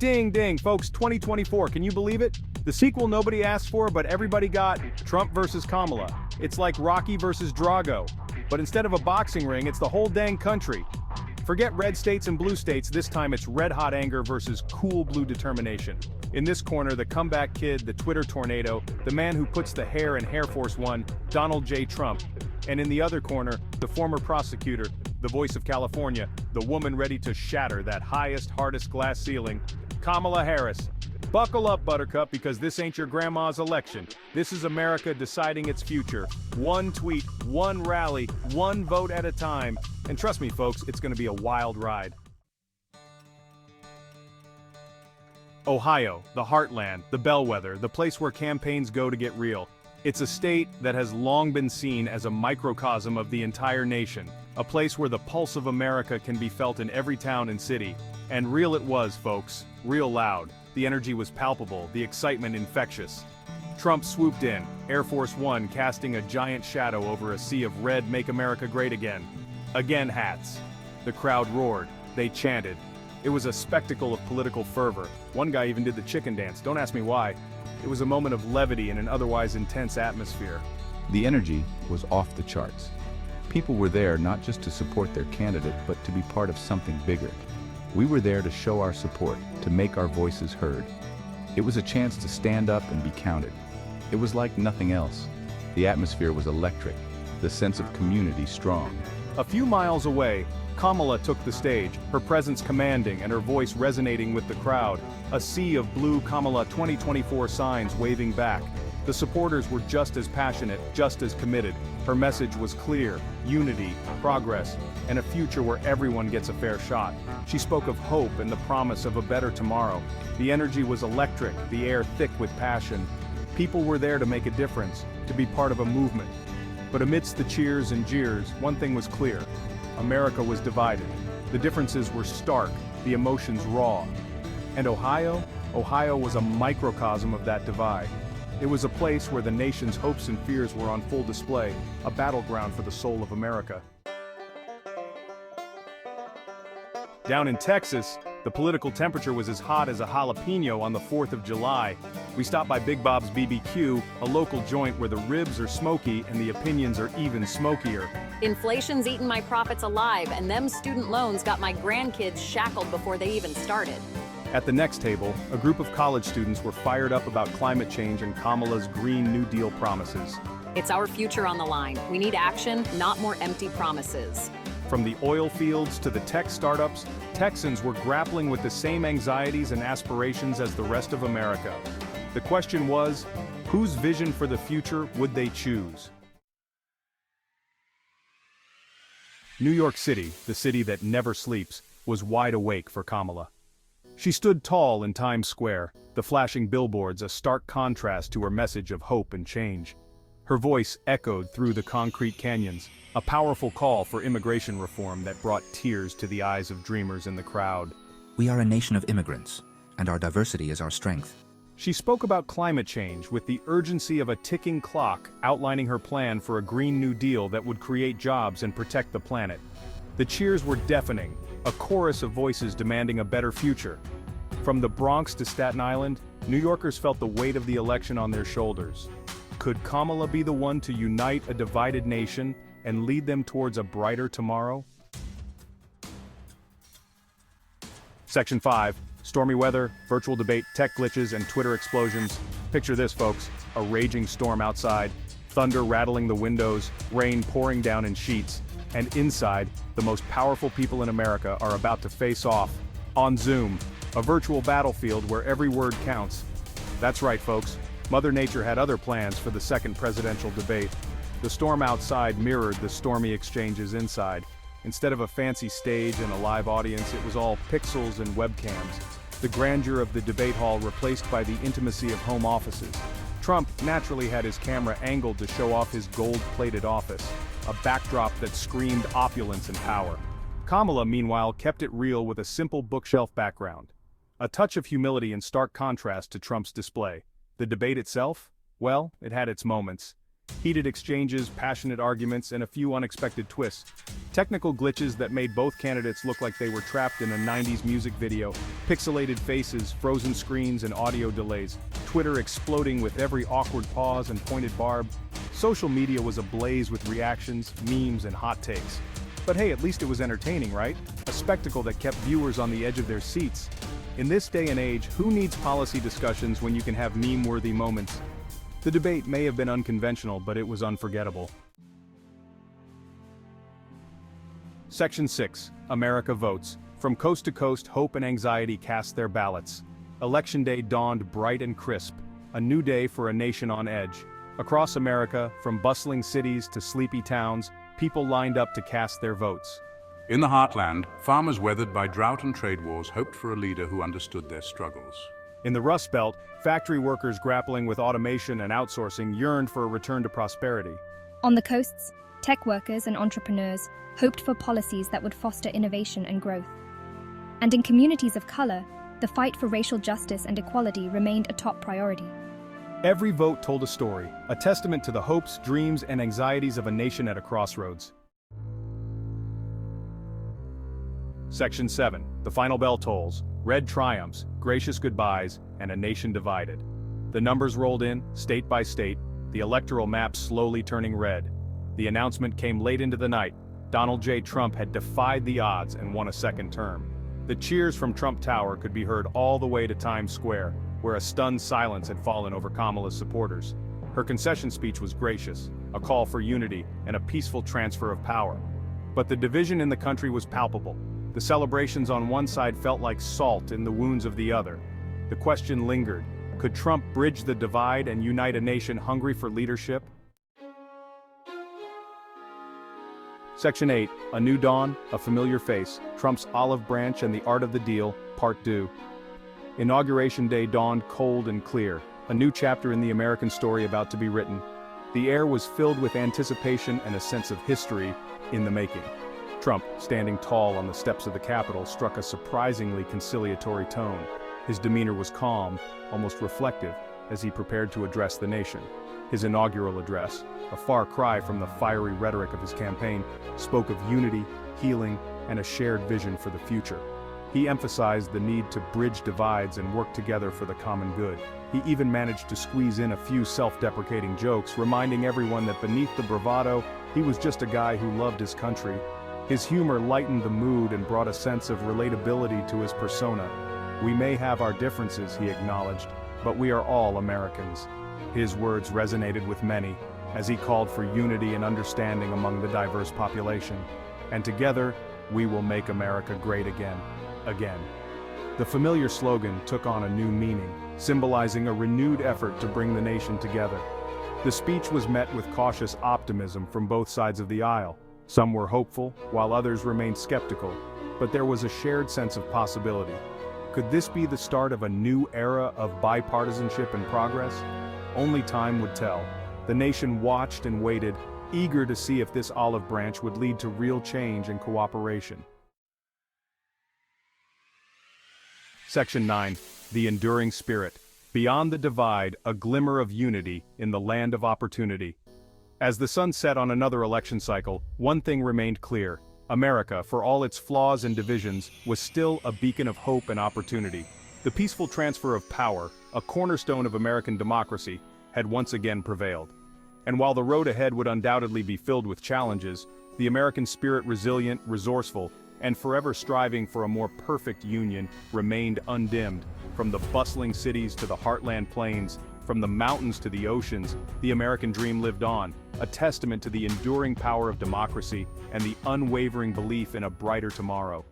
Ding ding, folks, 2024, can you believe it? The sequel nobody asked for, but everybody got: Trump versus Kamala. It's like Rocky versus Drago. But instead of a boxing ring, it's the whole dang country. Forget red states and blue states, this time it's red-hot anger versus cool blue determination. In this corner, the comeback kid, the Twitter tornado, the man who puts the hair in Air Force One, Donald J. Trump. And in the other corner, the former prosecutor, the voice of California, the woman ready to shatter that highest, hardest glass ceiling, Kamala Harris. Buckle up, Buttercup, because this ain't your grandma's election. This is America deciding its future. One tweet, one rally, one vote at a time. And trust me, folks, it's gonna be a wild ride. Ohio, the heartland, the bellwether, the place where campaigns go to get real. It's a state that has long been seen as a microcosm of the entire nation, a place where the pulse of America can be felt in every town and city. And real it was, folks, real loud. The energy was palpable, the excitement infectious. Trump swooped in, Air Force One casting a giant shadow over a sea of red "Make America Great Again." Again hats. The crowd roared, they chanted. It was a spectacle of political fervor. One guy even did the chicken dance, don't ask me why. It was a moment of levity in an otherwise intense atmosphere. The energy was off the charts. People were there not just to support their candidate, but to be part of something bigger. We were there to show our support, to make our voices heard. It was a chance to stand up and be counted. It was like nothing else. The atmosphere was electric, the sense of community strong. A few miles away, Kamala took the stage, her presence commanding and her voice resonating with the crowd, a sea of blue Kamala 2024 signs waving back. The supporters were just as passionate, just as committed. Her message was clear: unity, progress, and a future where everyone gets a fair shot. She spoke of hope and the promise of a better tomorrow. The energy was electric, the air thick with passion. People were there to make a difference, to be part of a movement. But amidst the cheers and jeers, one thing was clear: America was divided. The differences were stark, the emotions raw. And Ohio was a microcosm of that divide. It was a place where the nation's hopes and fears were on full display, a battleground for the soul of America. Down in Texas, the political temperature was as hot as a jalapeno on the 4th of July. We stopped by Big Bob's BBQ, a local joint where the ribs are smoky and the opinions are even smokier. Inflation's eaten my profits alive, and them student loans got my grandkids shackled before they even started. At the next table, a group of college students were fired up about climate change and Kamala's Green New Deal promises. It's our future on the line. We need action, not more empty promises. From the oil fields to the tech startups, Texans were grappling with the same anxieties and aspirations as the rest of America. The question was, whose vision for the future would they choose? New York City, the city that never sleeps, was wide awake for Kamala. She stood tall in Times Square, the flashing billboards a stark contrast to her message of hope and change. Her voice echoed through the concrete canyons, a powerful call for immigration reform that brought tears to the eyes of dreamers in the crowd. We are a nation of immigrants, and our diversity is our strength. She spoke about climate change with the urgency of a ticking clock, outlining her plan for a Green New Deal that would create jobs and protect the planet. The cheers were deafening, a chorus of voices demanding a better future. From the Bronx to Staten Island, New Yorkers felt the weight of the election on their shoulders. Could Kamala be the one to unite a divided nation and lead them towards a brighter tomorrow? Section 5. Stormy weather, virtual debate, tech glitches, and Twitter explosions. Picture this, folks: a raging storm outside, thunder rattling the windows, rain pouring down in sheets, and inside, the most powerful people in America are about to face off on Zoom, a virtual battlefield where every word counts. That's right, folks. Mother Nature had other plans for the second presidential debate. The storm outside mirrored the stormy exchanges inside. Instead of a fancy stage and a live audience, it was all pixels and webcams. The grandeur of the debate hall replaced by the intimacy of home offices. Trump naturally had his camera angled to show off his gold-plated office, a backdrop that screamed opulence and power. Kamala, meanwhile, kept it real with a simple bookshelf background. A touch of humility in stark contrast to Trump's display. The debate itself? Well, it had its moments. Heated exchanges, passionate arguments, and a few unexpected twists. Technical glitches that made both candidates look like they were trapped in a 90s music video. Pixelated faces, frozen screens, and audio delays. Twitter exploding with every awkward pause and pointed barb. Social media was ablaze with reactions, memes, and hot takes. But hey, at least it was entertaining, right? A spectacle that kept viewers on the edge of their seats. In this day and age, who needs policy discussions when you can have meme-worthy moments? The debate may have been unconventional, but it was unforgettable. Section 6. America votes. From coast to coast, hope and anxiety cast their ballots. Election day dawned bright and crisp, a new day for a nation on edge. Across America, from bustling cities to sleepy towns, people lined up to cast their votes. In the heartland, farmers weathered by drought and trade wars hoped for a leader who understood their struggles. In the Rust Belt, factory workers grappling with automation and outsourcing yearned for a return to prosperity. On the coasts, tech workers and entrepreneurs hoped for policies that would foster innovation and growth. And in communities of color, the fight for racial justice and equality remained a top priority. Every vote told a story, a testament to the hopes, dreams, and anxieties of a nation at a crossroads. Section 7. The final bell tolls. Red triumphs, gracious goodbyes, and a nation divided. The numbers rolled in, state by state, the electoral map slowly turning red. The announcement came late into the night. Donald J. Trump had defied the odds and won a second term. The cheers from Trump Tower could be heard all the way to Times Square, where a stunned silence had fallen over Kamala's supporters. Her concession speech was gracious, a call for unity and a peaceful transfer of power. But the division in the country was palpable. The celebrations on one side felt like salt in the wounds of the other. The question lingered: could Trump bridge the divide and unite a nation hungry for leadership? Section 8. A new dawn, a familiar face, Trump's olive branch and the art of the deal, Part 2. Inauguration Day dawned cold and clear, a new chapter in the American story about to be written. The air was filled with anticipation and a sense of history in the making. Trump, standing tall on the steps of the Capitol, struck a surprisingly conciliatory tone. His demeanor was calm, almost reflective, as he prepared to address the nation. His inaugural address, a far cry from the fiery rhetoric of his campaign, spoke of unity, healing, and a shared vision for the future. He emphasized the need to bridge divides and work together for the common good. He even managed to squeeze in a few self-deprecating jokes, reminding everyone that beneath the bravado, he was just a guy who loved his country. His humor lightened the mood and brought a sense of relatability to his persona. We may have our differences, he acknowledged, but we are all Americans. His words resonated with many, as he called for unity and understanding among the diverse population. And together, we will make America great again. Again. The familiar slogan took on a new meaning, symbolizing a renewed effort to bring the nation together. The speech was met with cautious optimism from both sides of the aisle. Some were hopeful, while others remained skeptical, but there was a shared sense of possibility. Could this be the start of a new era of bipartisanship and progress? Only time would tell. The nation watched and waited, eager to see if this olive branch would lead to real change and cooperation. Section 9. The enduring spirit. Beyond the divide, a glimmer of unity in the land of opportunity. As the sun set on another election cycle, one thing remained clear. America, for all its flaws and divisions, was still a beacon of hope and opportunity. The peaceful transfer of power, a cornerstone of American democracy, had once again prevailed. And while the road ahead would undoubtedly be filled with challenges, the American spirit, resilient, resourceful, and forever striving for a more perfect union, remained undimmed. From the bustling cities to the heartland plains, from the mountains to the oceans, the American dream lived on, a testament to the enduring power of democracy and the unwavering belief in a brighter tomorrow.